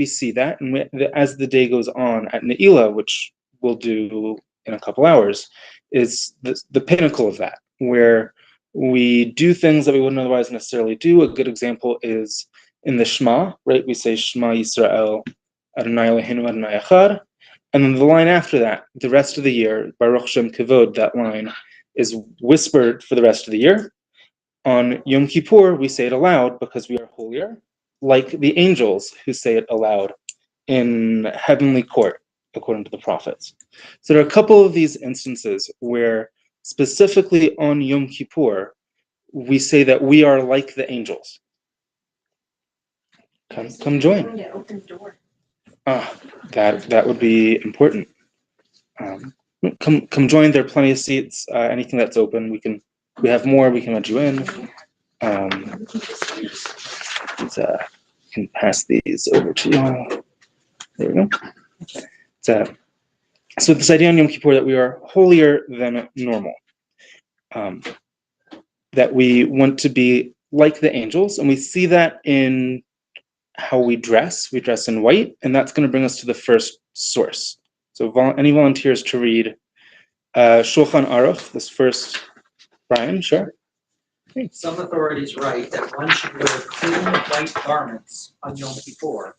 we see that, and as the day goes on at Ne'ilah, which we'll do in a couple hours, is the pinnacle of that, where we do things that we wouldn't otherwise necessarily do. A good example is in the Shema, right? We say Shema Yisrael, Adonai Eloheinu Adonai Echad, and then the line after that, the rest of the year, Baruch Shem Kavod, that line is whispered for the rest of the year. On Yom Kippur, we say it aloud because we are holier, like the angels who say it aloud in heavenly court, according to the prophets. So there are a couple of these instances where, specifically on Yom Kippur, we say that we are like the angels. Come join. That would be important. Come join. There are plenty of seats. Anything that's open, we have more. We can let you in. Can pass these over to you. There we go. So this idea on Yom Kippur that we are holier than normal, that we want to be like the angels, and we see that in how we dress. We dress in white, and that's going to bring us to the first source. So any volunteers to read Shulchan Aruch, this first, Brian, sure. Some authorities write that one should wear clean white garments on Yom Kippur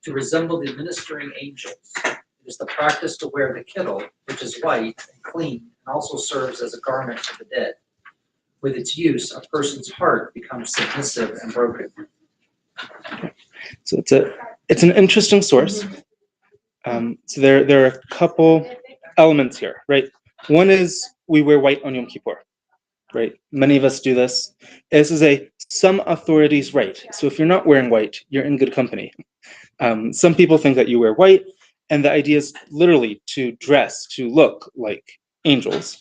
to resemble the ministering angels. It is the practice to wear the kittel, which is white and clean, and also serves as a garment for the dead. With its use, a person's heart becomes submissive and broken. So it's an interesting source. So there are a couple elements here, right? One is we wear white on Yom Kippur, right? Many of us do this. This is some authorities' right. So if you're not wearing white, you're in good company. Some people think that you wear white, and the idea is literally to dress, to look like angels.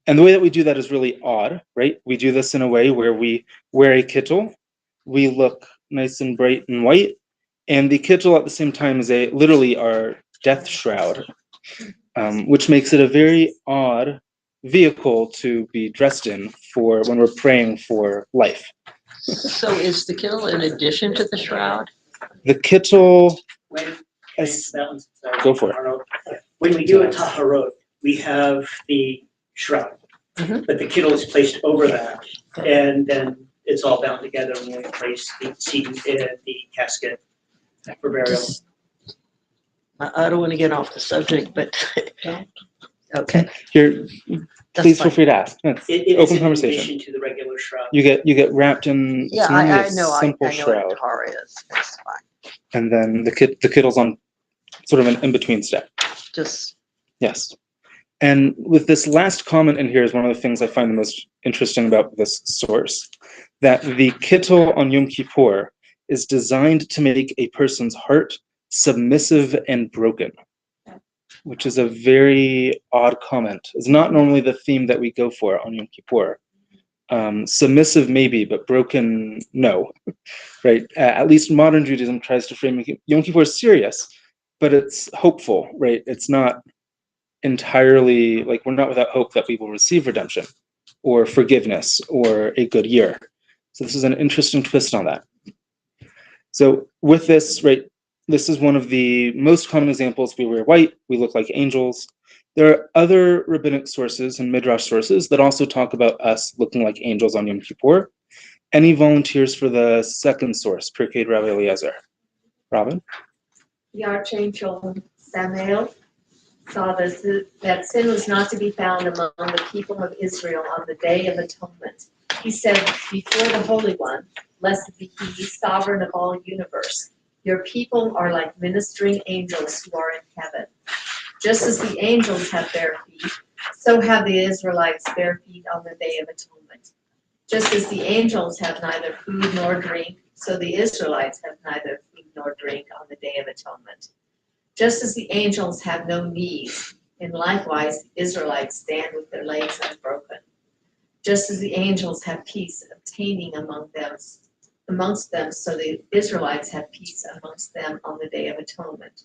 And the way that we do that is really odd, right? We do this in a way where we wear a kittel, we look nice and bright and white, and the kittel at the same time is literally our death shroud, which makes it a very odd vehicle to be dressed in for when we're praying for life. So is the kittel in addition to the shroud? The kittel, go for it. When we do a taharot, we have the shroud, but the kittel is placed over that, and then it's all bound together when we place the seed in the casket for burial. I don't want to get off the subject, but okay. Please feel free to ask. It's open in conversation. addition to the regular shroud. You get wrapped in I know shroud. what Torah is. It's fine. And then the kittel's on sort of an in-between step. Yes. And with this last comment in here is one of the things I find the most interesting about this source, that the kittel on Yom Kippur is designed to make a person's heart submissive and broken, which is a very odd comment. It's not normally the theme that we go for on Yom Kippur. Submissive maybe, but broken no, right? At least modern Judaism tries to frame Yom Kippur as serious, but it's hopeful, right? It's not entirely, like, we're not without hope that we will receive redemption or forgiveness or a good year. So this is an interesting twist on that. So with this, right, this is one of the most common examples. We wear white, we look like angels. There are other rabbinic sources and midrash sources that also talk about us looking like angels on Yom Kippur. Any volunteers for the second source, Pirkei Rabbi Eliezer? Robin? The archangel Samael saw that sin was not to be found among the people of Israel on the Day of Atonement. He said, before the Holy One, blessed be He, sovereign of all universe, your people are like ministering angels who are in heaven. Just as the angels have bare feet, so have the Israelites bare feet on the Day of Atonement. Just as the angels have neither food nor drink, so the Israelites have neither food nor drink on the Day of Atonement. Just as the angels have no knees, and likewise the Israelites stand with their legs unbroken. Just as the angels have peace obtaining amongst them, so the Israelites have peace amongst them on the Day of Atonement.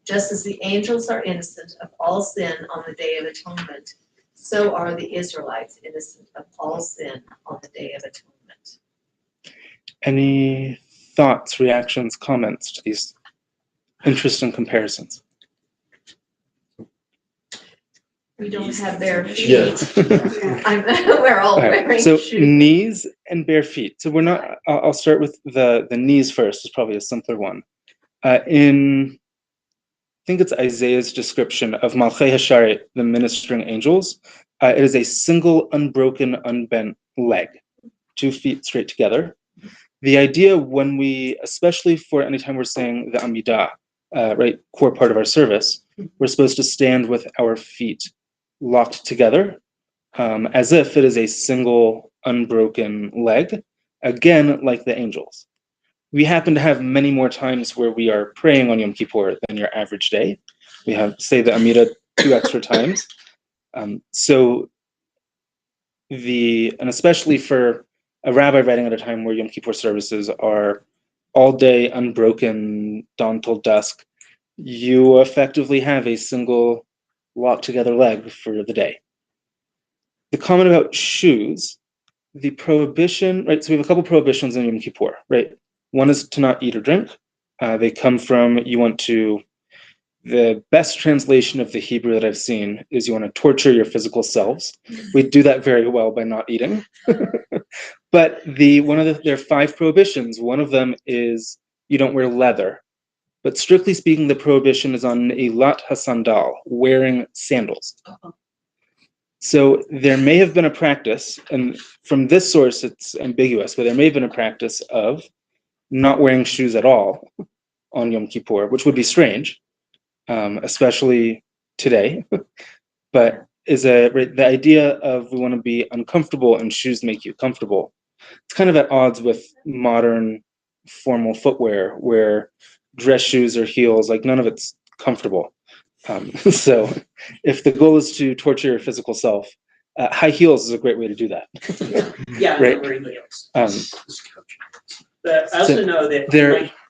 Just as the angels are innocent of all sin on the Day of Atonement, so are the Israelites innocent of all sin on the Day of Atonement. Any thoughts, reactions, comments to these interesting comparisons. We don't have bare feet. Yes. We're all All right, wearing so shoes. knees and bare feet. So we're not. I'll start with the knees first. It's probably a simpler one. In I think it's Isaiah's description of Malchei Hasharet, the ministering angels. It is a single, unbroken, unbent leg, 2 feet straight together. The idea when we, especially for anytime we're saying the Amidah, right, core part of our service, we're supposed to stand with our feet locked together, as if it is a single, unbroken leg, again, like the angels. We happen to have many more times where we are praying on Yom Kippur than your average day. We have, say, the Amidah 2 extra times. And especially for a rabbi writing at a time where Yom Kippur services are all day, unbroken, dawn till dusk, you effectively have a single locked together leg for the day. The comment about shoes, the prohibition, right? So we have a couple prohibitions in Yom Kippur, right? One is to not eat or drink. They come from, the best translation of the Hebrew that I've seen is you want to torture your physical selves. We do that very well by not eating. But there are 5 prohibitions. One of them is you don't wear leather. But strictly speaking, the prohibition is on Eilat HaSandal, wearing sandals. So there may have been a practice, and from this source it's ambiguous, but there may have been a practice of not wearing shoes at all on Yom Kippur, which would be strange, especially today. But the idea of we want to be uncomfortable and shoes make you comfortable, it's kind of at odds with modern formal footwear where dress shoes or heels, like none of it's comfortable. So if the goal is to torture your physical self, high heels is a great way to do that. Yeah, Right. I'm wearing heels. But I also know that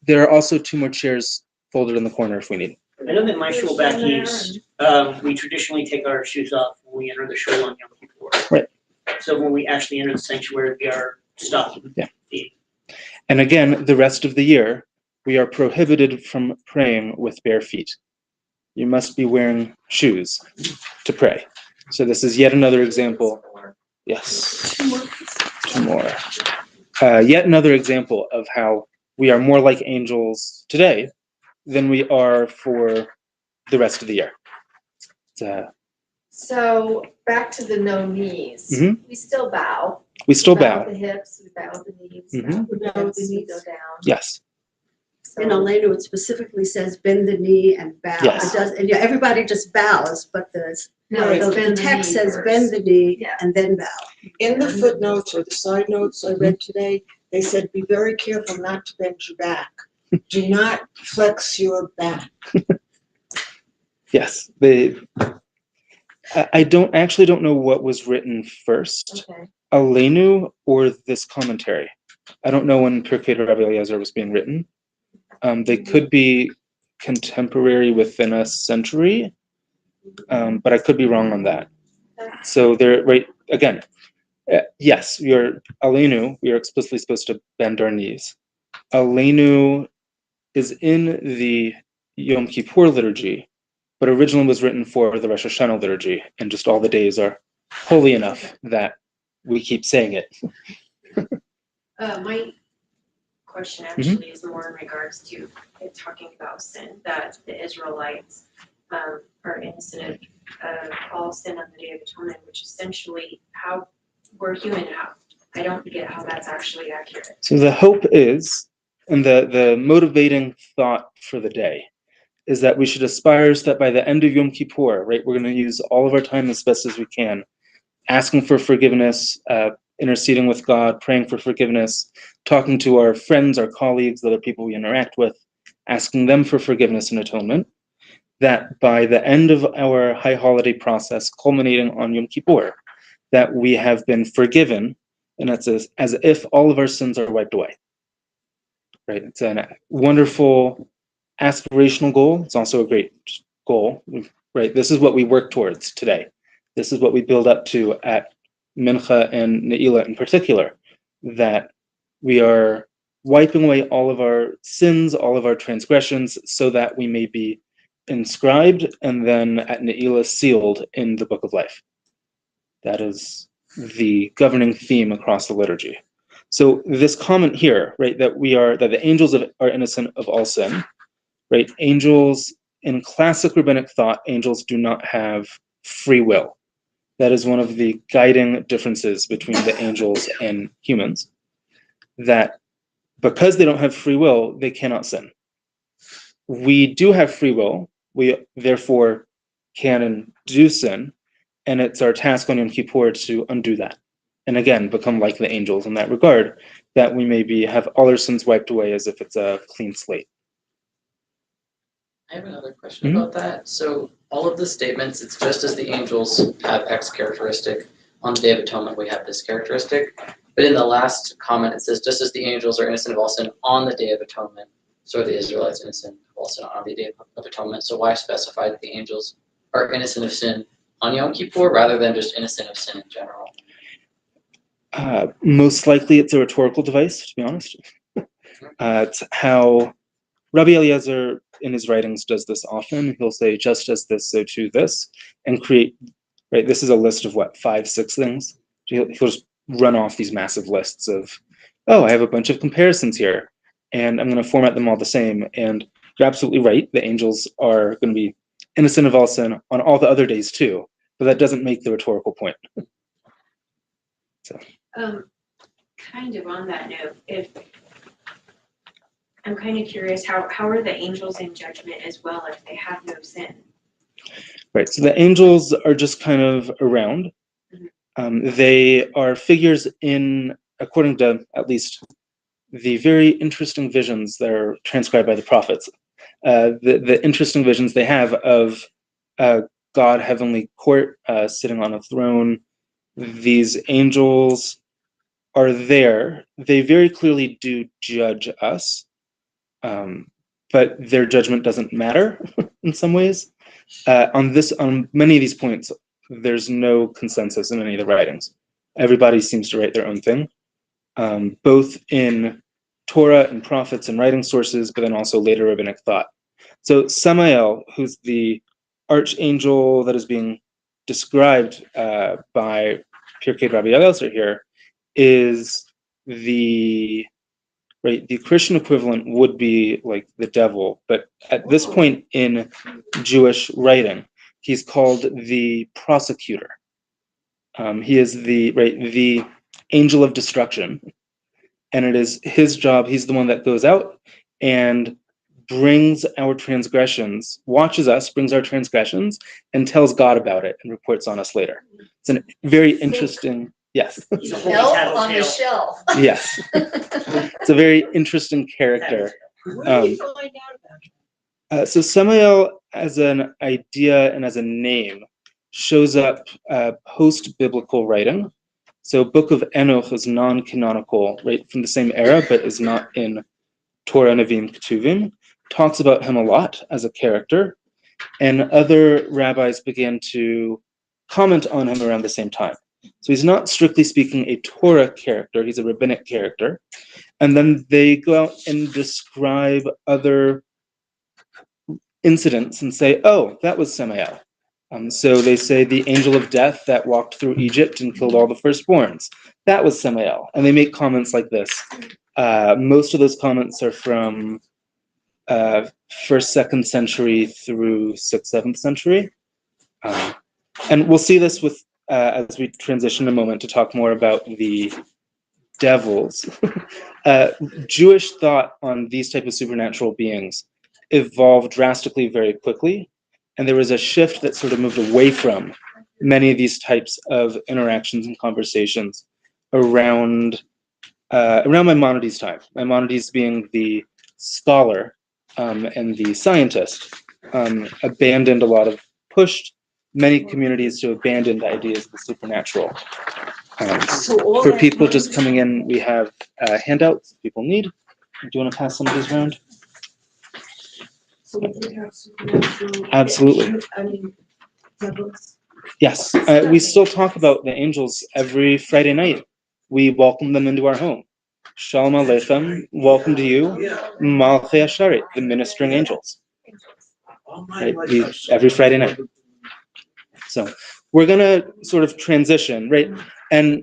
there are also 2 more chairs folded in the corner if we need. I know that my shul back east, we traditionally take our shoes off when we enter the shul on Yom Kippur. Right. So when we actually enter the sanctuary, we are stopped. Yeah. And again, the rest of the year, we are prohibited from praying with bare feet. You must be wearing shoes to pray. So this is yet another example. Yes. 2 more. Yet another example of how we are more like angels today than we are for the rest of the year. So back to the no knees. Mhm. We still bow. We still We bow bow. the hips, we bow the knees, Mhm. we bow the knees, go down. Yes. In Alenu, it specifically says bend the knee and bow. Yes. It does, and everybody just bows, but No, it's the bend the text knee says first. bend the knee Yeah. and then bow. In the footnotes or the side notes I read today, they said, be very careful not to bend your back. Do not flex your back. Yes. I don't know what was written first, Okay. Alenu or this commentary. I don't know when Pirkei Rabbi Eliezer was being written. They could be contemporary within a century, but I could be wrong on that. So they're right again. Yes, Alenu. We are explicitly supposed to bend our knees. Alenu is in the Yom Kippur liturgy, but originally was written for the Rosh Hashanah liturgy, and just all the days are holy enough that we keep saying it. My question actually is more in regards to it talking about sin, that the Israelites are innocent of all sin on the Day of Atonement, which essentially how we're human. How I don't get how that's actually accurate. So the hope is, and the motivating thought for the day, is that we should aspire so that by the end of Yom Kippur, right, we're going to use all of our time as best as we can, asking for forgiveness, interceding with God, praying for forgiveness, talking to our friends, our colleagues, the other people we interact with, asking them for forgiveness and atonement, that by the end of our high holiday process, culminating on Yom Kippur, that we have been forgiven, and it's as if all of our sins are wiped away. Right? It's a wonderful aspirational goal. It's also a great goal. Right? This is what we work towards today. This is what we build up to at Mincha and Ne'ilah in particular, that we are wiping away all of our sins, all of our transgressions, so that we may be inscribed and then at Ne'ilah sealed in the book of life. That is the governing theme across the liturgy. So this comment here, right, that the angels are innocent of all sin, right? Angels, in classic rabbinic thought, angels do not have free will. That is one of the guiding differences between the angels and humans, that because they don't have free will, they cannot sin. We do have free will. We therefore can and do sin, and it's our task on Yom Kippur to undo that. And again, become like the angels in that regard, that we may have all our sins wiped away as if it's a clean slate. I have another question about that. So all of the statements, it's just as the angels have X characteristic, on the Day of Atonement we have this characteristic. But in the last comment it says, just as the angels are innocent of all sin on the Day of Atonement, so are the Israelites innocent of all sin on the Day of Atonement. So why specify that the angels are innocent of sin on Yom Kippur rather than just innocent of sin in general? Most likely it's a rhetorical device, to be honest. It's how Rabbi Eliezer in his writings does this often. He'll say, just as this, so too this, and create, right, this is a list of 5, 6 things. He'll just run off these massive lists of, oh, I have a bunch of comparisons here, and I'm going to format them all the same. And you're absolutely right, the angels are going to be innocent of all sin on all the other days too, but that doesn't make the rhetorical point. So. Kind of on that note, I'm kind of curious, how are the angels in judgment as well if they have no sin? Right, so the angels are just kind of around. They are figures in, according to at least the very interesting visions that are transcribed by the prophets, the interesting visions they have of God, heavenly court, sitting on a throne. These angels are there. They very clearly do judge us, but their judgment doesn't matter in some ways. On many of these points, there's no consensus in any of the writings. Everybody seems to write their own thing, both in Torah and prophets and writing sources, but then also later rabbinic thought. So Samael, who's the archangel that is being described by Pirkei Rabbi Eliezer here, is the Christian equivalent would be like the devil, but at this point in Jewish writing, he's called the prosecutor. He is the angel of destruction, and it is his job. He's the one that goes out and brings our transgressions, watches us, brings our transgressions, and tells God about it and reports on us later. It's a very interesting. Yes. He's a holy Elf on the tattletale. shelf. Yes. It's a very interesting character. Where did you find out about it? So Samael, as an idea and as a name, shows up post-biblical writing. So Book of Enoch is non-canonical, right, from the same era, but is not in Torah, Nevi'im, Ketuvim. Talks about him a lot as a character, and other rabbis began to comment on him around the same time. So he's not strictly speaking a Torah character, he's a rabbinic character. And then they go out and describe other incidents and say, oh, that was Samael. So they say the angel of death that walked through Egypt and killed all the firstborns. That was Samael. And they make comments like this. Most of those comments are from 1st, 2nd century through 6th, 7th century. And we'll see this with as we transition in a moment to talk more about the devils. Jewish thought on these type of supernatural beings evolved drastically very quickly, and there was a shift that sort of moved away from many of these types of interactions and conversations around Maimonides' time. Maimonides being the scholar and the scientist, pushed many communities to abandon the ideas of the supernatural. For people just coming in, we have handouts people need. Do you want to pass some of these around? So we did have supernatural. Absolutely. I mean, devils. Yes, we still talk about the angels every Friday night. We welcome them into our home. Shalom Aleichem, welcome to you, Malchei Asharet, the ministering angels. Right? Every Friday night. So we're going to sort of transition, right? And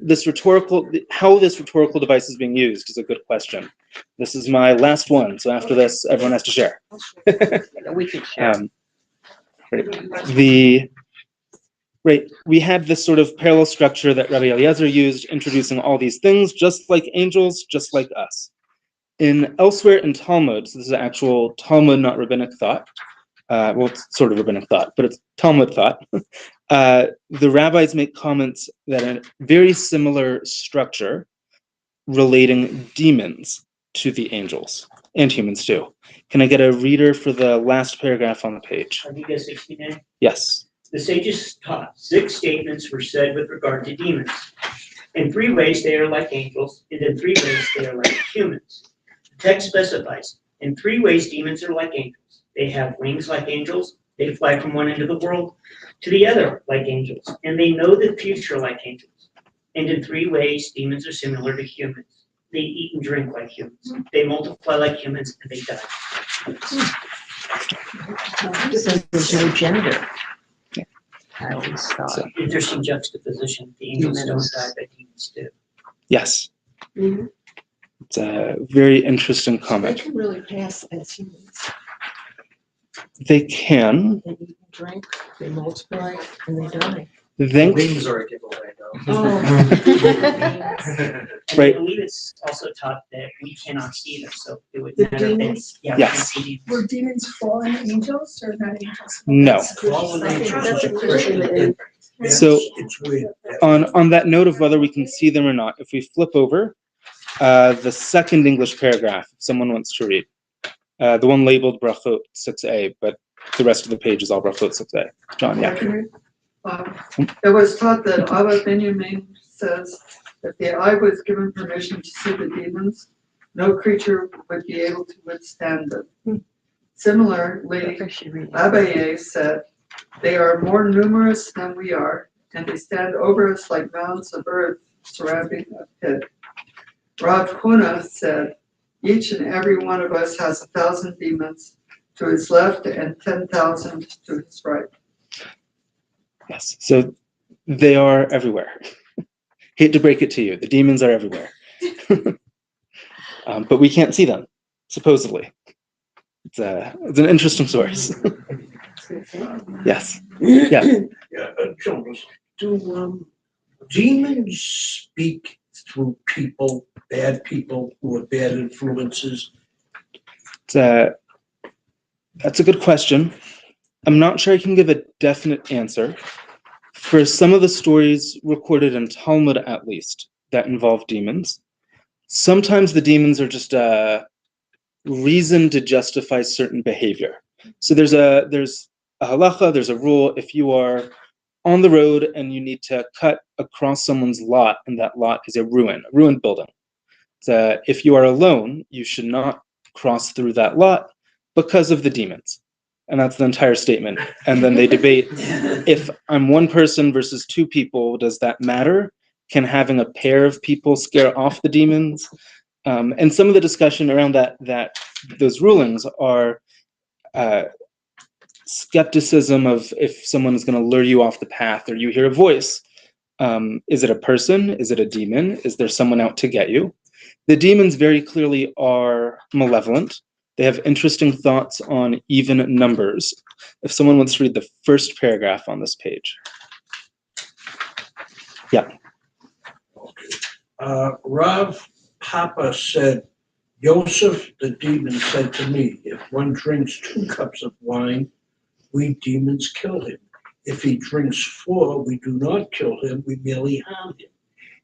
how this rhetorical device is being used is a good question. This is my last one, so after this, everyone has to share. We can share. Right, we had this sort of parallel structure that Rabbi Eliezer used, introducing all these things, just like angels, just like us. Elsewhere in Talmud, so this is actual Talmud, not rabbinic thought. Well, it's sort of rabbinic thought, but it's Talmud thought. The rabbis make comments that a very similar structure relating demons to the angels and humans too. Can I get a reader for the last paragraph on the page? Have you guys 69? Yes. The sages taught 6 statements were said with regard to demons. In 3 ways they are like angels, and in 3 ways they are like humans. The text specifies, in 3 ways demons are like angels. They have wings like angels, they fly from one end of the world to the other like angels, and they know the future like angels. And in 3 ways demons are similar to humans. They eat and drink like humans. They multiply like humans, and they die. So there's no gender. I always thought. Interesting juxtaposition. The angels don't die, but demons do. Yes. Mhm. It's a very interesting They comment. can really pass as humans. They can. They eat and drink, they multiply, and they die. Wings are a giveaway, though. Oh. And Right. I believe it's also taught that we cannot see them, so it would The matter if they, demons? yeah, Yes. we can't see demons. Were demons fallen angels or not angels? No. That's a Christian. So It's weird. on that note of whether we can see them or not, if we flip over the second English paragraph, if someone wants to read, the one labeled Brachot 6a, but the rest of the page is all Brachot 6a. John, yeah. It was taught that Abba Benjamin says if the eye was given permission to see the demons, no creature would be able to withstand them. Similarly, Abaye said, they are more numerous than we are, and they stand over us like mounds of earth surrounding a pit. Rav Huna said, each and every one of us has 1,000 demons to his left and 10,000 to his right. Yes. So they are everywhere. Hate to break it to you, the demons are everywhere. But we can't see them, supposedly. It's an interesting source. Yes. Yeah. Yeah, Jonas, do demons speak through people, bad people who are bad influences? That's a good question. I'm not sure I can give a definite answer. For some of the stories recorded in Talmud, at least, that involve demons, sometimes the demons are just a reason to justify certain behavior. So there's a halacha, there's a rule. If you are on the road and you need to cut across someone's lot, and that lot is a ruined building. So if you are alone, you should not cross through that lot because of the demons. And that's the entire statement. And then they debate, if I'm one person versus 2 people, does that matter? Can having a pair of people scare off the demons? And some of the discussion around those rulings are skepticism of if someone is going to lure you off the path or you hear a voice. Is it a person? Is it a demon? Is there someone out to get you? The demons very clearly are malevolent. They have interesting thoughts on even numbers. If someone wants to read the first paragraph on this page. Yeah. Rav Papa said, Joseph the demon said to me, if one drinks 2 cups of wine, we demons kill him. If he drinks 4, we do not kill him, we merely harm him.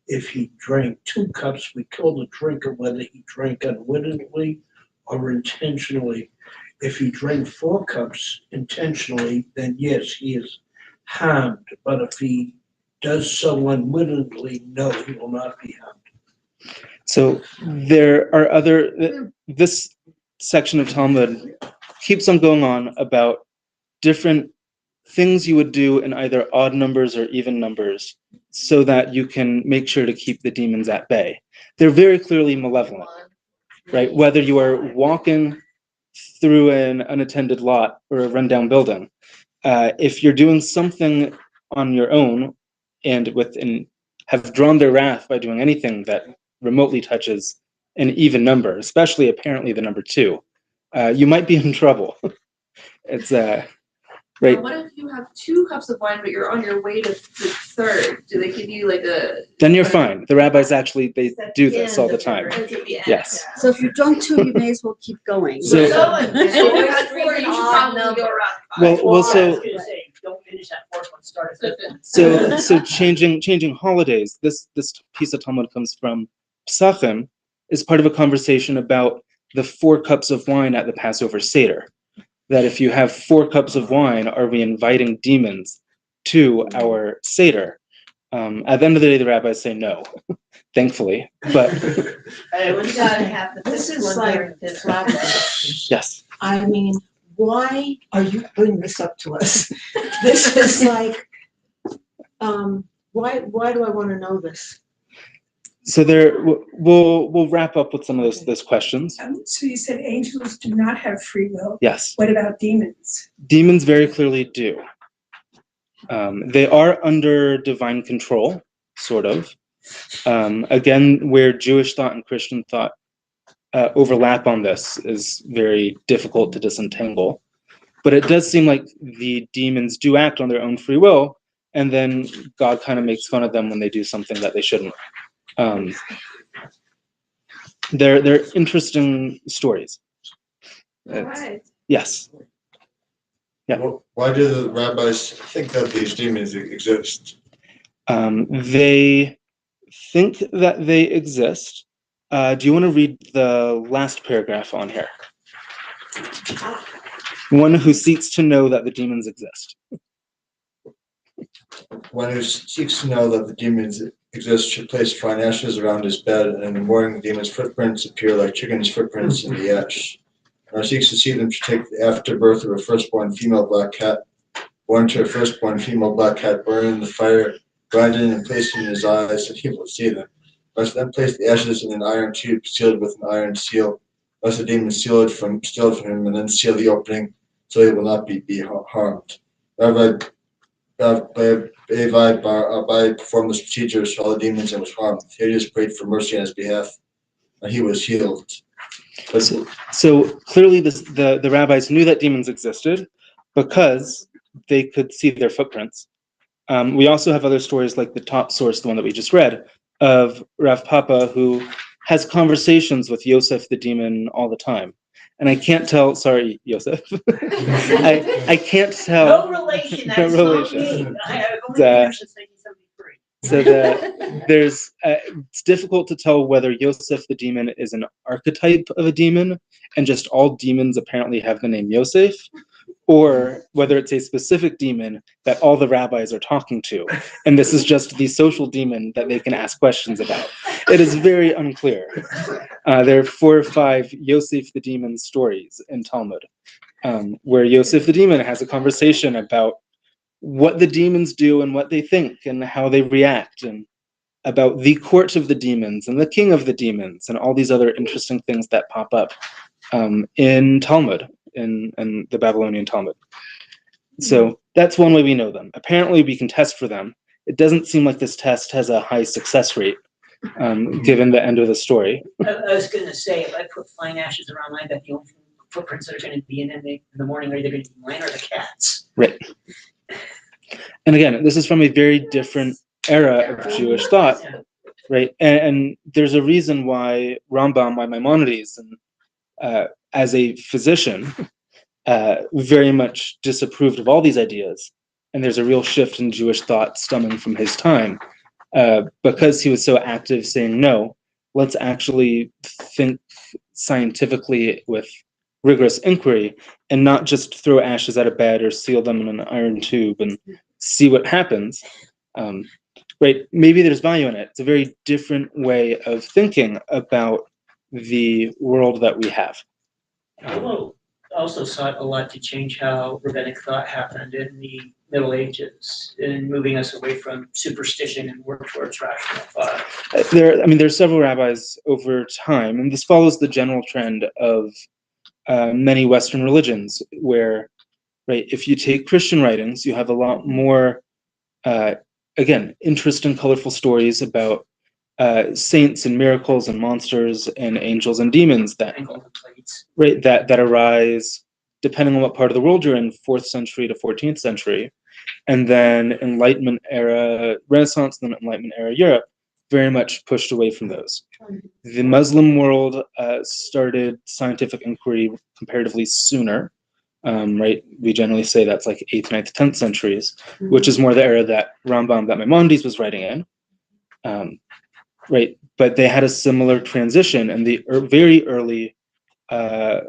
If he drank 2 cups, we kill the drinker whether he drank unwittingly or intentionally. If he drank 4 cups intentionally, then yes, he is harmed. But if he does so unwittingly, no, he will not be harmed. So there are this section of Talmud keeps on going on about different things you would do in either odd numbers or even numbers so that you can make sure to keep the demons at bay. They're very clearly malevolent, right? Whether you are walking through an unattended lot or a rundown building, if you're doing something on your own and have drawn their wrath by doing anything that remotely touches an even number, especially apparently the number 2, you might be in trouble. It's right. What if you have 2 cups of wine, but you're on your way to the 3rd? Do they give you like a? Then you're fine. The rabbis actually, they do this all the time. That's at the end. Yes. So if you've drunk 2, you may as well keep going. So- And if you have 4, you should probably go around 5. Well, I so was gonna say, don't finish that fourth one, start at the so changing holidays. This piece of Talmud comes from Psachim, is part of a conversation about the 4 cups of wine at the Passover Seder. That if you have 4 cups of wine, are we inviting demons to our Seder? At the end of the day, the rabbis say no, thankfully. But We gotta have the This fifth is one like- during this lockdown. yes, I mean, why are you bringing this up to us? This is like, why do I want to know this? so we'll wrap up with some of those questions. So you said angels do not have free will. Yes, What about demons? demons very clearly do. They are under divine control, sort of. Again, where Jewish thought and Christian thought overlap on this is very difficult to disentangle. But it does seem like the demons do act on their own free will, and then God kind of makes fun of them when they do something that they shouldn't. They're interesting stories. Right. Yes. Yeah. Well, why do the rabbis think that these demons exist? They think that they exist. Do you want to read the last paragraph on here? One who seeks to know that the demons exist. One who seeks to know that the demons exist should place fine ashes around his bed, and in the morning the demons' footprints appear like chickens' footprints in the ash. And who seeks to see them should take the afterbirth of a firstborn female black cat, born to a firstborn female black cat, burn in the fire, grind it and place it in his eyes, that he will see them. Must then place the ashes in an iron tube sealed with an iron seal. Must the demon steal it from him, and then seal the opening so he will not be harmed. Rabbi Abai performed this procedure, saw the demons, and was harmed. Hades prayed for mercy on his behalf, and he was healed. So clearly the rabbis knew that demons existed because they could see their footprints. We also have other stories like the top source, the one that we just read, of Rav Papa, who has conversations with Yosef the demon all the time. And I can't tell, sorry, Yosef. I can't tell. No relation, No that's relation. not me. I have only been here since 1973. So it's difficult to tell whether Yosef the demon is an archetype of a demon, and just all demons apparently have the name Yosef, or whether it's a specific demon that all the rabbis are talking to, and this is just the social demon that they can ask questions about. It is very unclear. There are 4 or 5 Yosef the demon stories in Talmud, where Yosef the demon has a conversation about what the demons do and what they think and how they react, and about the court of the demons and the king of the demons and all these other interesting things that pop up in Talmud, in the Babylonian Talmud. So that's one way we know them. Apparently we can test for them. It doesn't seem like this test has a high success rate, given the end of the story. I was gonna say, if I put fine ashes around my bed, the only footprints that are gonna be in the morning are either gonna be mine or the cat's. Right. And again, this is from a very different era of Jewish thought, right? And there's a reason why Rambam, why Maimonides, and as a physician, very much disapproved of all these ideas. And there's a real shift in Jewish thought stemming from his time, because he was so active saying, no, let's actually think scientifically with rigorous inquiry and not just throw ashes at a bed or seal them in an iron tube and see what happens. Right? Maybe there's value in it. It's a very different way of thinking about the world that we have. Although also sought a lot to change how rabbinic thought happened in the Middle Ages, in moving us away from superstition and more towards rational thought. There's several rabbis over time, and this follows the general trend of many Western religions, where, right, if you take Christian writings, you have a lot more, again, interesting, colorful stories about saints and miracles and monsters and angels and demons that arise depending on what part of the world you're in, 4th century to 14th century, and then Enlightenment era Renaissance, and then Enlightenment era Europe very much pushed away from those. The Muslim world started scientific inquiry comparatively sooner, right? We generally say that's like 8th, 9th, 10th centuries, which is more the era that Rambam, that Maimonides was writing in. Right, but they had a similar transition, and the very early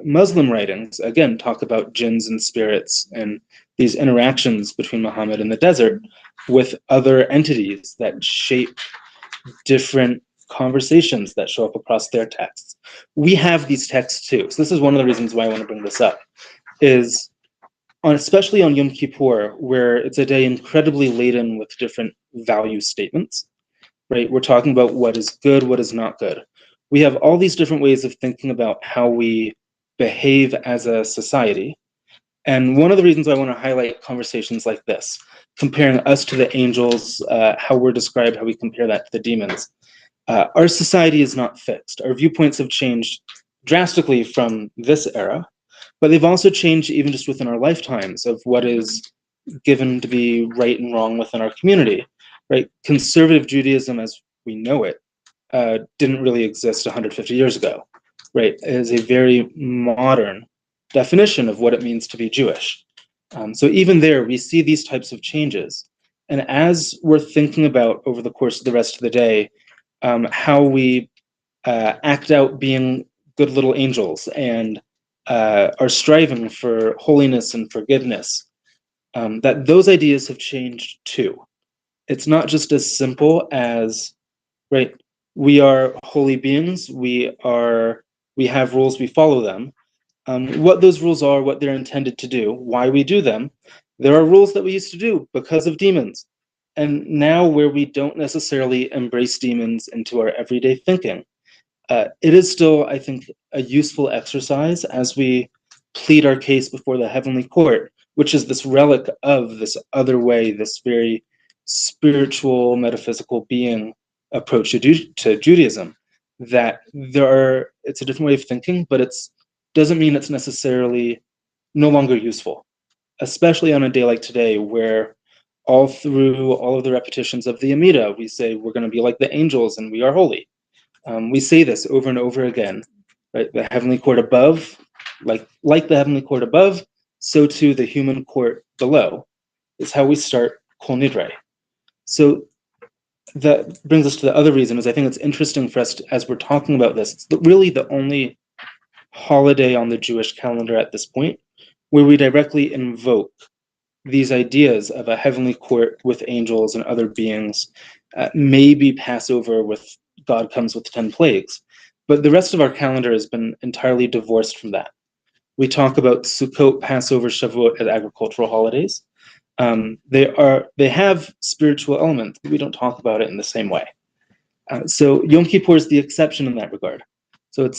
Muslim writings, again, talk about jinns and spirits and these interactions between Muhammad in the desert with other entities that shape different conversations that show up across their texts. We have these texts too, so this is one of the reasons why I want to bring this up, is especially on Yom Kippur, where it's a day incredibly laden with different value statements. Right, we're talking about what is good, what is not good. We have all these different ways of thinking about how we behave as a society. And one of the reasons I want to highlight conversations like this, comparing us to the angels, how we're described, how we compare that to the demons. Our society is not fixed. Our viewpoints have changed drastically from this era, but they've also changed even just within our lifetimes of what is given to be right and wrong within our community. Right, conservative Judaism, as we know it, didn't really exist 150 years ago. Right, it is a very modern definition of what it means to be Jewish. So even there, we see these types of changes. And as we're thinking about over the course of the rest of the day, how we act out being good little angels and are striving for holiness and forgiveness, that those ideas have changed too. It's not just as simple as, right, we are holy beings, we have rules, we follow them. What those rules are, what they're intended to do, why we do them. There are rules that we used to do because of demons. And now where we don't necessarily embrace demons into our everyday thinking, it is still, I think, a useful exercise as we plead our case before the heavenly court, which is this relic of this other way, this very spiritual, metaphysical being approach to Judaism, that it's a different way of thinking, but doesn't mean it's necessarily no longer useful, especially on a day like today where all through all of the repetitions of the Amida, we say we're going to be like the angels and we are holy. We say this over and over again, right? The heavenly court above, like the heavenly court above, so too the human court below, is how we start Kol Nidre. So that brings us to the other reason, is I think it's interesting for us as we're talking about this. It's really the only holiday on the Jewish calendar at this point where we directly invoke these ideas of a heavenly court with angels and other beings, maybe Passover with God comes with 10 plagues. But the rest of our calendar has been entirely divorced from that. We talk about Sukkot, Passover, Shavuot as agricultural holidays. They have spiritual elements, but we don't talk about it in the same way. So Yom Kippur is the exception in that regard. So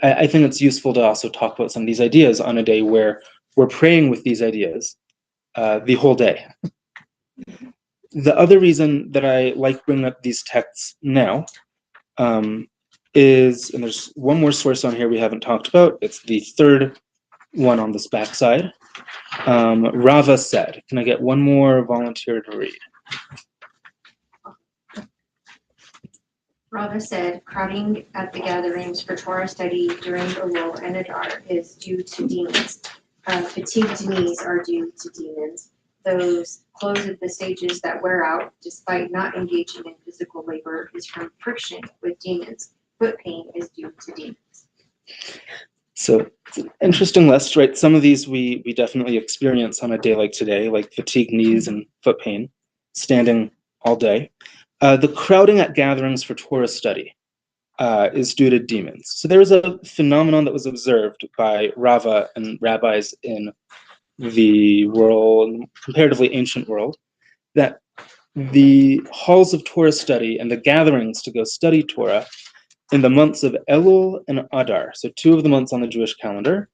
I think it's useful to also talk about some of these ideas on a day where we're praying with these ideas the whole day. The other reason that I like bringing up these texts now is, and there's one more source on here we haven't talked about, it's the third one on this backside. Rava said, can I get one more volunteer to read? Rava said, crowding at the gatherings for Torah study during Elul and Adar is due to demons. Fatigued knees are due to demons. Those clothes at the stages that wear out, despite not engaging in physical labor, is from friction with demons. Foot pain is due to demons. So it's an interesting list, right? Some of these we definitely experience on a day like today, like fatigued knees and foot pain, standing all day. The crowding at gatherings for Torah study. is due to demons. So there was a phenomenon that was observed by Rava and rabbis in the world, comparatively ancient world, that the halls of Torah study and the gatherings to go study Torah in the months of Elul and Adar, so 2 of the months on the Jewish calendar,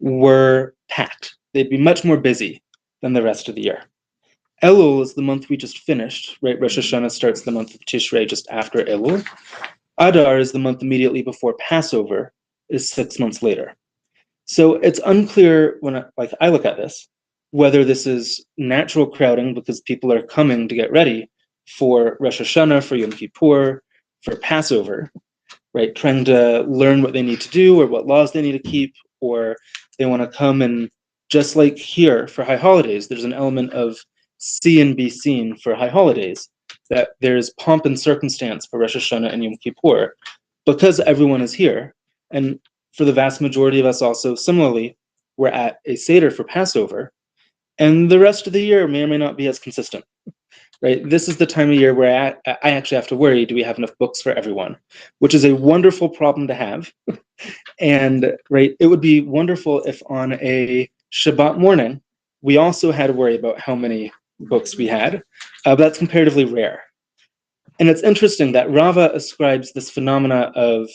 were packed. They'd be much more busy than the rest of the year. Elul is the month we just finished, right? Rosh Hashanah starts the month of Tishrei just after Elul. Adar is the month immediately before Passover, is 6 months later. So it's unclear when I look at this, whether this is natural crowding because people are coming to get ready for Rosh Hashanah, for Yom Kippur, for Passover, right? Trying to learn what they need to do or what laws they need to keep, or they want to come and just like here for high holidays, there's an element of see and be seen for high holidays, that there's pomp and circumstance for Rosh Hashanah and Yom Kippur because everyone is here. And for the vast majority of us also, similarly, we're at a Seder for Passover, and the rest of the year may or may not be as consistent, right? This is the time of year where I actually have to worry, do we have enough books for everyone? Which is a wonderful problem to have. And right, it would be wonderful if on a Shabbat morning, we also had to worry about how many books we had, but that's comparatively rare. And it's interesting that Rava ascribes this phenomena of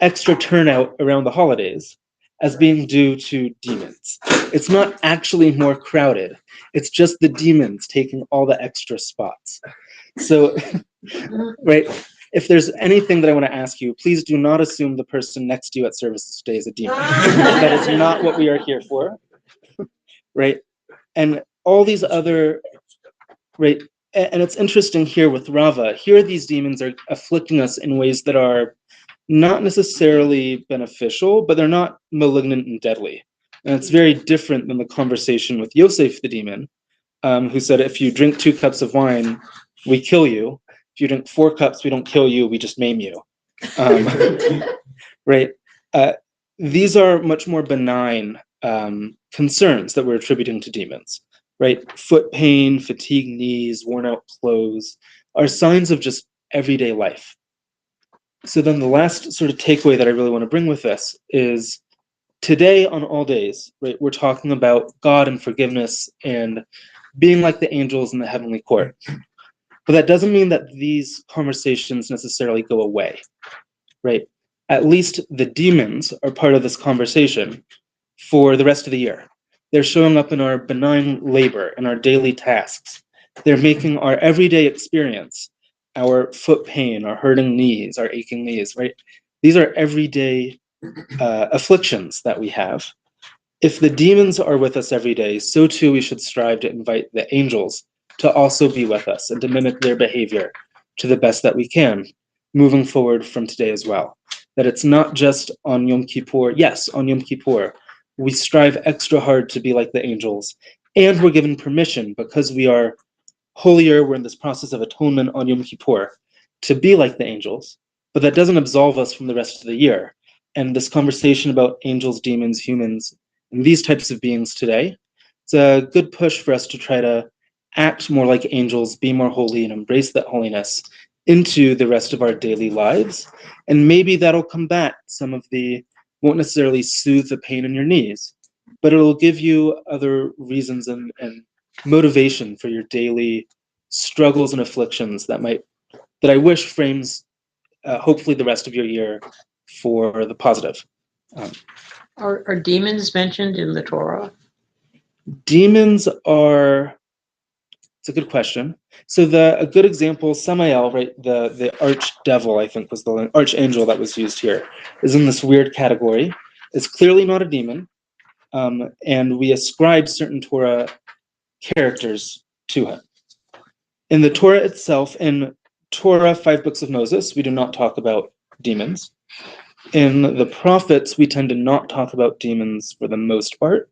extra turnout around the holidays as being due to demons. It's not actually more crowded. It's just the demons taking all the extra spots. So, right, if there's anything that I want to ask you, please do not assume the person next to you at services today is a demon. That is not what we are here for, right? And all these other, right, and it's interesting here with Rava, here these demons are afflicting us in ways that are not necessarily beneficial, but they're not malignant and deadly. And it's very different than the conversation with Yosef the demon, who said, if you drink 2 cups of wine, we kill you. If you drink 4 cups, we don't kill you, we just maim you. Right? These are much more benign concerns that we're attributing to demons, right? Foot pain, fatigued knees, worn out clothes are signs of just everyday life. So then the last sort of takeaway that I really want to bring with this is today on all days, right, we're talking about God and forgiveness and being like the angels in the heavenly court. But that doesn't mean that these conversations necessarily go away, right? At least the demons are part of this conversation for the rest of the year. They're showing up in our benign labor and our daily tasks. They're making our everyday experience, our foot pain, our hurting knees, our aching knees, right? These are everyday afflictions that we have. If the demons are with us every day, so too we should strive to invite the angels to also be with us and to mimic their behavior to the best that we can, moving forward from today as well. That it's not just on Yom Kippur. Yes, on Yom Kippur, we strive extra hard to be like the angels, and we're given permission because we are holier, we're in this process of atonement on Yom Kippur, to be like the angels, but that doesn't absolve us from the rest of the year. And this conversation about angels, demons, humans, and these types of beings today, it's a good push for us to try to act more like angels, be more holy, and embrace that holiness into the rest of our daily lives. And maybe that'll combat some of the, won't necessarily soothe the pain in your knees, but it'll give you other reasons and motivation for your daily struggles and afflictions that I wish frames hopefully the rest of your year for the positive. Are demons mentioned in the Torah? Demons are, it's a good question. So a good example, Samael, right, the archdevil, I think was the archangel that was used here, is in this weird category. It's clearly not a demon, and we ascribe certain Torah characters to him. In the Torah itself, in Torah, 5 books of Moses, we do not talk about demons. In the prophets, we tend to not talk about demons for the most part.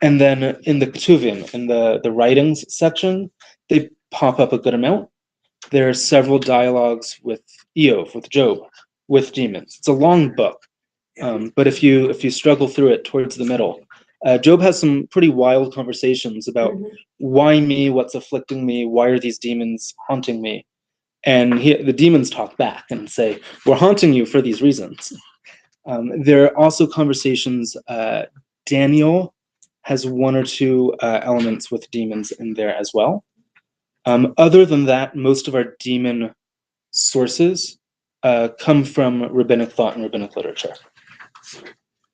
And then in the Ketuvim, in the writings section, they pop up a good amount. There are several dialogues with Eov, with Job, with demons. It's a long book, but if you struggle through it towards the middle, Job has some pretty wild conversations about why me, what's afflicting me, why are these demons haunting me? And the demons talk back and say, we're haunting you for these reasons. There are also conversations, Daniel has one or two elements with demons in there as well. Other than that, most of our demon sources come from rabbinic thought and rabbinic literature.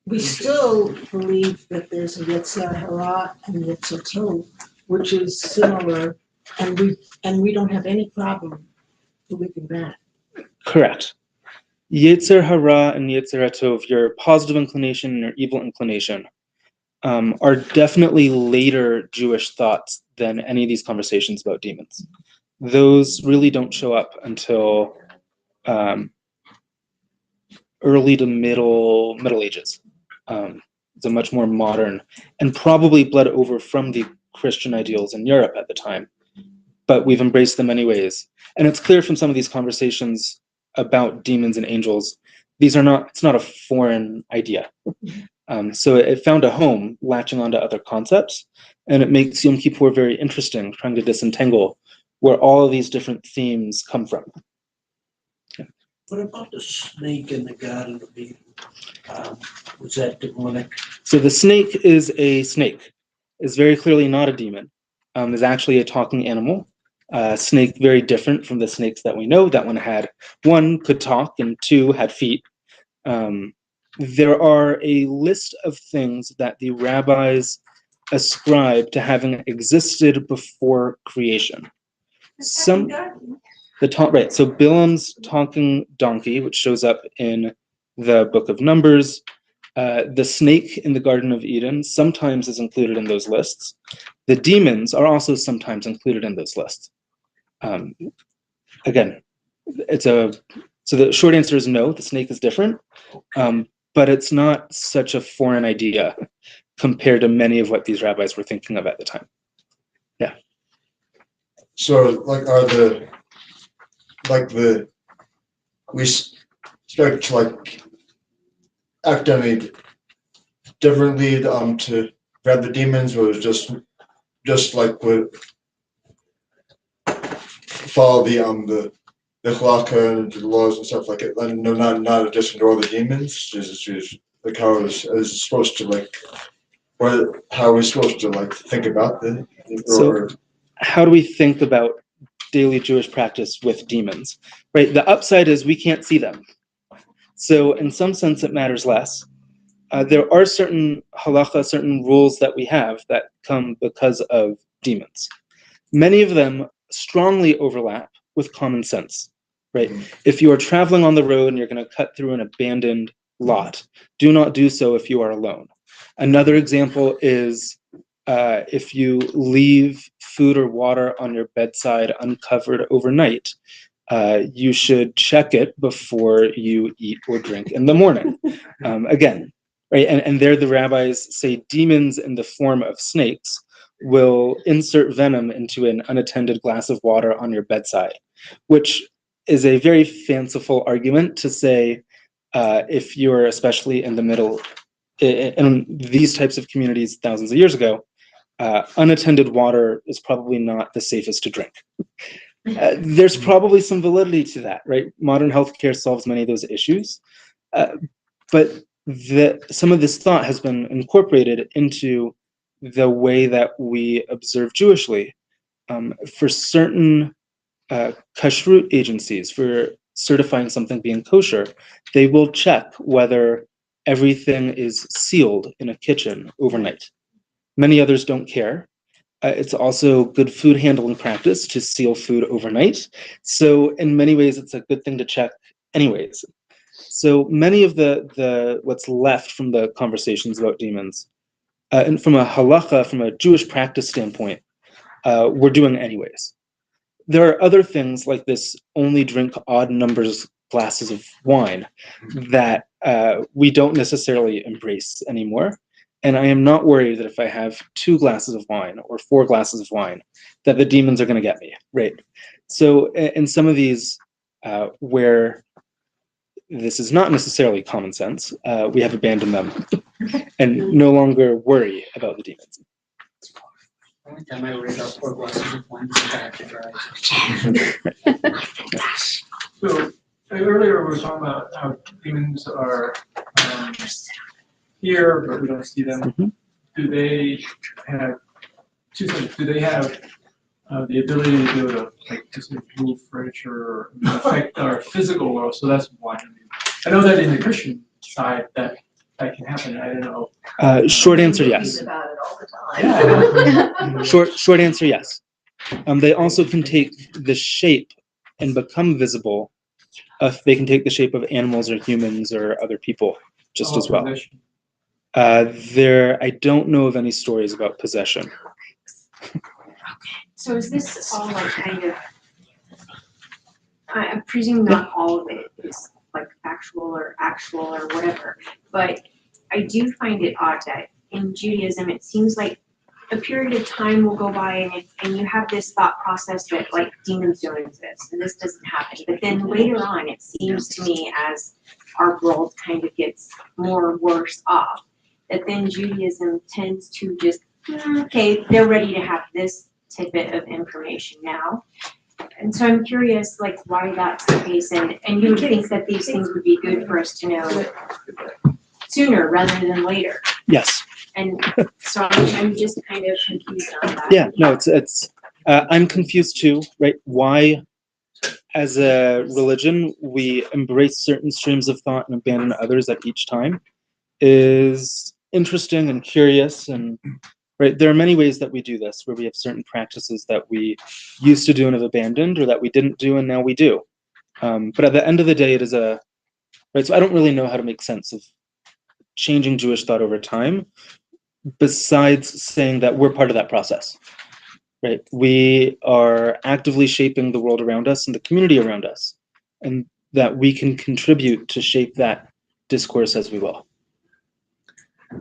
We still believe that there's a Yetzer Hara and Yetzer Tov, which is similar, and we don't have any problem believing that. Correct. Yetzer Hara and Yetzer Tov, your positive inclination and your evil inclination, are definitely later Jewish thoughts than any of these conversations about demons. Those really don't show up until early to Middle Ages. It's a much more modern, and probably bled over from the Christian ideals in Europe at the time, but we've embraced them anyways. And it's clear from some of these conversations about demons and angels, it's not a foreign idea. So it found a home latching onto other concepts, and it makes Yom Kippur very interesting, trying to disentangle where all of these different themes come from. What about the snake in the Garden of Eden? Was that demonic? So the snake is a snake. Is very clearly not a demon. Is actually a talking animal. Snake very different from the snakes that we know. That one could talk and two had feet. There are a list of things that the rabbis ascribe to having existed before creation. Right. So Bilam's talking donkey, which shows up in the Book of Numbers, the snake in the Garden of Eden sometimes is included in those lists. The demons are also sometimes included in those lists. Again, so the short answer is no. The snake is different, but it's not such a foreign idea compared to many of what these rabbis were thinking of at the time. Yeah. So, we expect to act any differently to grab the demons, or just follow the halakha and the laws and stuff like it, and not just ignore the demons. Just how is supposed to how are we supposed to think about the So how do we think about daily Jewish practice with demons? Right. The upside is we can't see them. So in some sense, it matters less. There are certain halakha, certain rules that we have that come because of demons. Many of them strongly overlap with common sense, right? If you are traveling on the road and you're going to cut through an abandoned lot, do not do so if you are alone. Another example is if you leave food or water on your bedside uncovered overnight, you should check it before you eat or drink in the morning. Again, right? And there the rabbis say demons in the form of snakes will insert venom into an unattended glass of water on your bedside, which is a very fanciful argument to say if you're especially in these types of communities thousands of years ago, unattended water is probably not the safest to drink. There's probably some validity to that, right? Modern healthcare solves many of those issues, but some of this thought has been incorporated into the way that we observe Jewishly. For certain kashrut agencies, for certifying something being kosher, they will check whether everything is sealed in a kitchen overnight. Many others don't care. It's also good food handling practice to seal food overnight. So in many ways, it's a good thing to check anyways. So many of the what's left from the conversations about demons, and from a halacha, from a Jewish practice standpoint, we're doing anyways. There are other things like this only drink odd numbers glasses of wine that we don't necessarily embrace anymore. And I am not worried that if I have 2 glasses of wine or 4 glasses of wine, that the demons are going to get me, right? So in some of these where this is not necessarily common sense, we have abandoned them and no longer worry about the demons. Only time I worry about 4 glasses of wine is if I have to drive. So earlier we were talking about how demons are here, but we don't see them. Do they have two things? Do they have the ability to be able to like just move furniture or affect our physical world? So that's one. I know that in the Christian side that can happen. I don't know. Short answer, yes. About it all the time. Short answer, yes. They also can take the shape and become visible. They can take the shape of animals or humans or other people just as well. I don't know of any stories about possession. So is this all like kind of, I presume not all of it is like actual or whatever, but I do find it odd that in Judaism, it seems like a period of time will go by and you have this thought process that like demons don't exist and this doesn't happen. But then later on, it seems to me as our world kind of gets more worse off, that then Judaism tends to just, okay, they're ready to have this tidbit of information now. And so I'm curious, like, why that's the case, and you would think that these things would be good for us to know sooner rather than later. Yes. And so I'm just kind of confused on that. Yeah, no, it's I'm confused too, right? Why, as a religion, we embrace certain streams of thought and abandon others at each time is interesting and curious. And right, there are many ways that we do this, where we have certain practices that we used to do and have abandoned, or that we didn't do and now we do. But at the end of the day, it is right. So I don't really know how to make sense of changing Jewish thought over time, besides saying that we're part of that process. Right, we are actively shaping the world around us and the community around us, and that we can contribute to shape that discourse as we will.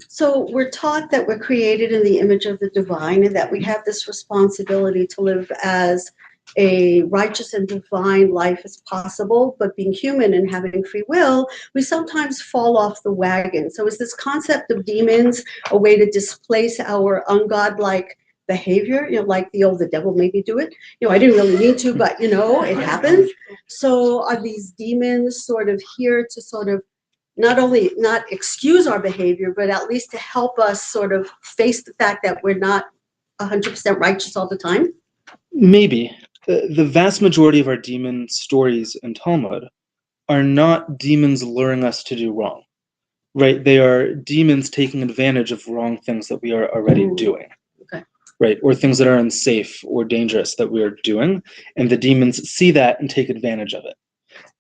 So we're taught that we're created in the image of the divine and that we have this responsibility to live as a righteous and divine life as possible, but being human and having free will, we sometimes fall off the wagon. So is this concept of demons a way to displace our ungodlike behavior? You know, like the devil made me do it. You know, I didn't really mean to, but you know, it happened. So are these demons sort of here to sort of not only not excuse our behavior, but at least to help us sort of face the fact that we're not 100% righteous all the time? Maybe. The vast majority of our demon stories in Talmud are not demons luring us to do wrong, right? They are demons taking advantage of wrong things that we are already doing, okay, right? Or things that are unsafe or dangerous that we are doing, and the demons see that and take advantage of it,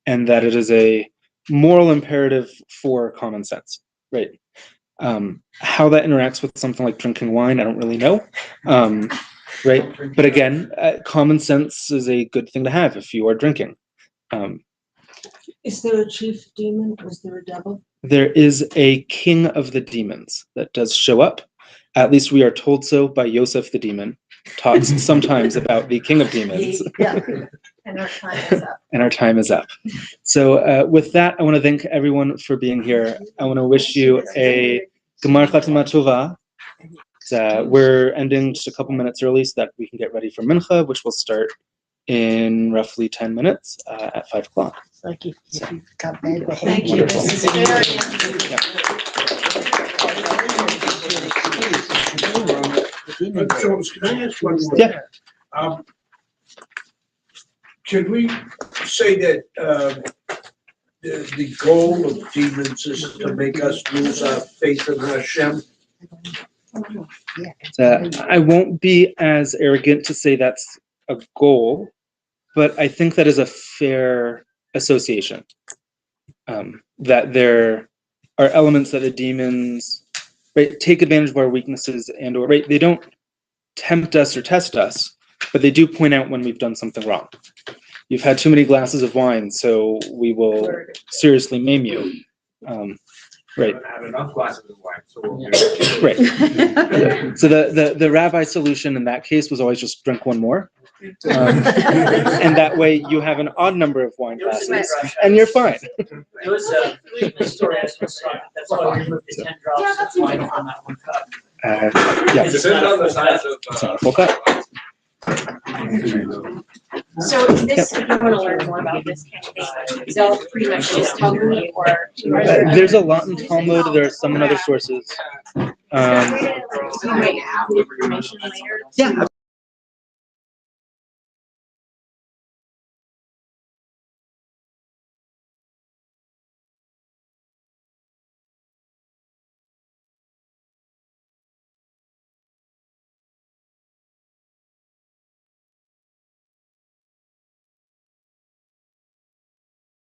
and that it is a moral imperative for common sense, right? How that interacts with something like drinking wine, I don't really know. Right, but again, common sense is a good thing to have if you are drinking. Is there a chief demon? Is there a devil? There is a king of the demons that does show up. At least we are told so by Yosef the demon. Talks sometimes about the king of demons. Yeah. And our time is up. And our time is up. So with that, I want to thank everyone for being here. I want to wish you a Gemar Chatima Tova. We're ending just a couple minutes early so that we can get ready for Mincha, which will start in roughly 10 minutes at 5 o'clock. Like if you got bad behavior. Thank you. This is very Jones, can I ask one more? Yeah. Can we say that the goal of demons is to make us lose our faith in Hashem? I won't be as arrogant to say that's a goal, but I think that is a fair association. That there are elements that the demons, right, take advantage of our weaknesses and or right, they don't tempt us or test us, but they do point out when we've done something wrong. You've had too many glasses of wine, so we will seriously maim you. Right. I have enough glasses of wine, so we'll Right. So the rabbi solution in that case was always just drink one more. And that way you have an odd number of wine glasses and you're fine. There was a story I saw, that's why we removed the 10 drops of wine from that one cup. Yeah. It depends on the size of. It's not a full cut. So this, if you want to learn more about this kind of thing, they'll pretty much just tell me or. There's a lot in Talmud. There are some in other sources. You might have information later. Yeah.